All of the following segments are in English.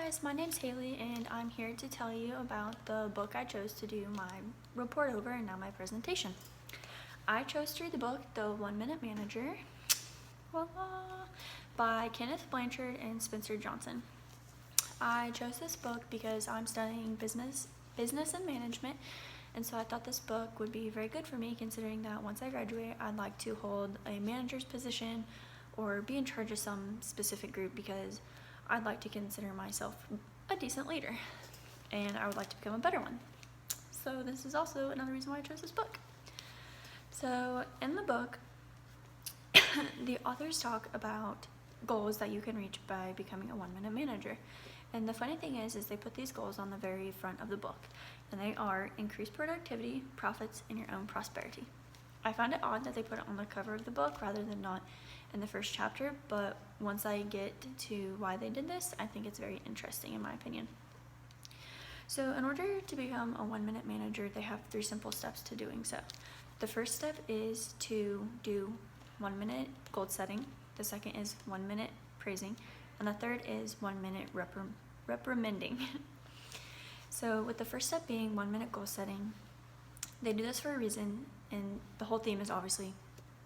guys, my name's Haley and I'm here to tell you about the book I chose to do my report over and now my presentation. I chose to read the book, The 1 Minute Manager, by Kenneth Blanchard and Spencer Johnson. I chose this book because I'm studying business and management, and so I thought this book would be very good for me, considering that once I graduate, I'd like to hold a manager's position or be in charge of some specific group, because I'd like to consider myself a decent leader and I would like to become a better one. So this is also another reason why I chose this book. So in the book, the authors talk about goals that you can reach by becoming a 1 minute manager. And the funny thing is they put these goals on the very front of the book, and they are increased productivity, profits, and your own prosperity. I found it odd that they put it on the cover of the book rather than not in the first chapter, but once I get to why they did this, I think it's very interesting in my opinion. So in order to become a 1 minute manager, they have 3 simple steps to doing so. The first step is to do 1 minute goal setting. The second is 1 minute praising. And the third is 1 minute reprimanding. So with the first step being 1 minute goal setting, they do this for a reason, and the whole theme is obviously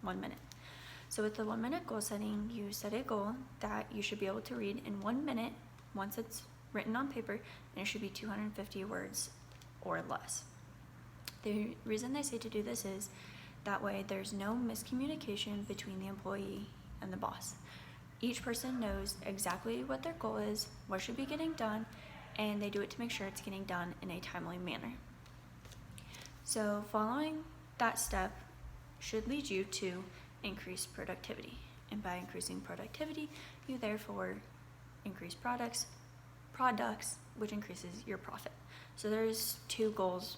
1 minute. So with the 1 minute goal setting, you set a goal that you should be able to read in 1 minute once it's written on paper, and it should be 250 words or less. The reason they say to do this is that way there's no miscommunication between the employee and the boss. Each person knows exactly what their goal is, what should be getting done, and they do it to make sure it's getting done in a timely manner. So following that step should lead you to increase productivity, and by increasing productivity, you therefore increase products, which increases your profit. So there's 2 goals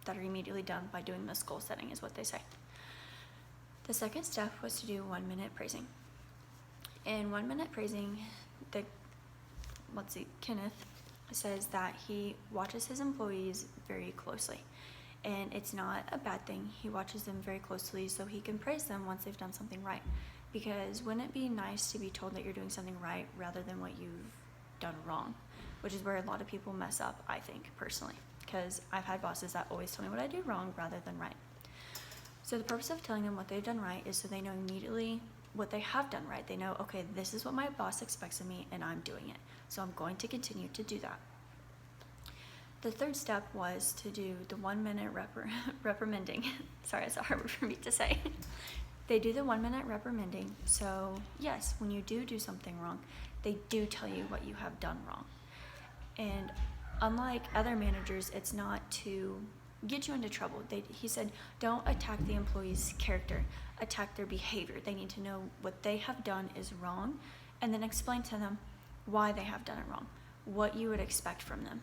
that are immediately done by doing this goal setting, is what they say. The second step was to do 1 minute praising. In 1 minute praising, Kenneth says that he watches his employees very closely. And it's not a bad thing. He watches them very closely so he can praise them once they've done something right. Because wouldn't it be nice to be told that you're doing something right rather than what you've done wrong? Which is where a lot of people mess up, I think, personally. Because I've had bosses that always tell me what I do wrong rather than right. So the purpose of telling them what they've done right is so they know immediately what they have done right. They know, okay, this is what my boss expects of me and I'm doing it. So I'm going to continue to do that. The third step was to do the 1 minute reprimanding. Sorry, it's a hard word for me to say. They do the 1 minute reprimanding. So yes, when you do something wrong, they do tell you what you have done wrong. And unlike other managers, it's not to get you into trouble. He said, don't attack the employee's character, attack their behavior. They need to know what they have done is wrong, and then explain to them why they have done it wrong, what you would expect from them.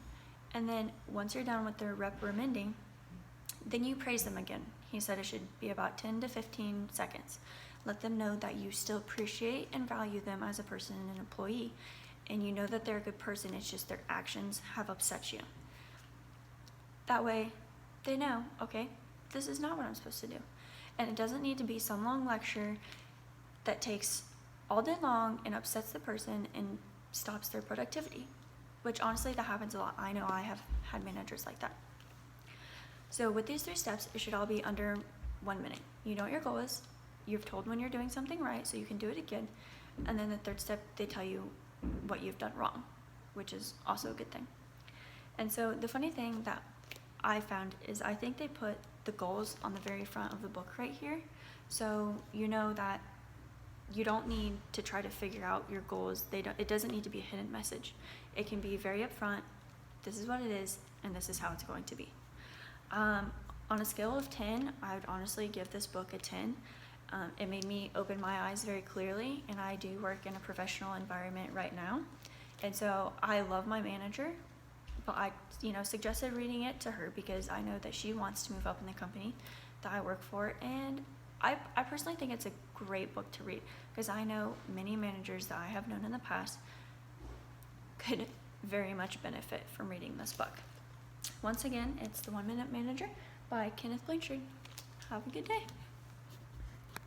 And then once you're done with their reprimanding, then you praise them again. He said it should be about 10 to 15 seconds. Let them know that you still appreciate and value them as a person and an employee, and you know that they're a good person, it's just their actions have upset you. That way, they know, okay, this is not what I'm supposed to do. And it doesn't need to be some long lecture that takes all day long and upsets the person and stops their productivity, which honestly, that happens a lot. I know I have had managers like that. So with these 3 steps, it should all be under 1 minute. You know what your goal is. You've told when you're doing something right, so you can do it again. And then the third step, they tell you what you've done wrong, which is also a good thing. And so the funny thing that I found is I think they put the goals on the very front of the book right here. So you know that you don't need to try to figure out your goals. It doesn't need to be a hidden message. It can be very upfront. This is what it is, and this is how it's going to be. On a scale of 10, I would honestly give this book a 10. It made me open my eyes very clearly, and I do work in a professional environment right now. And so I love my manager, but I suggested reading it to her because I know that she wants to move up in the company that I work for, and I personally think it's a great book to read because I know many managers that I have known in the past could very much benefit from reading this book. Once again, it's The 1 Minute Manager by Kenneth Blanchard. Have a good day.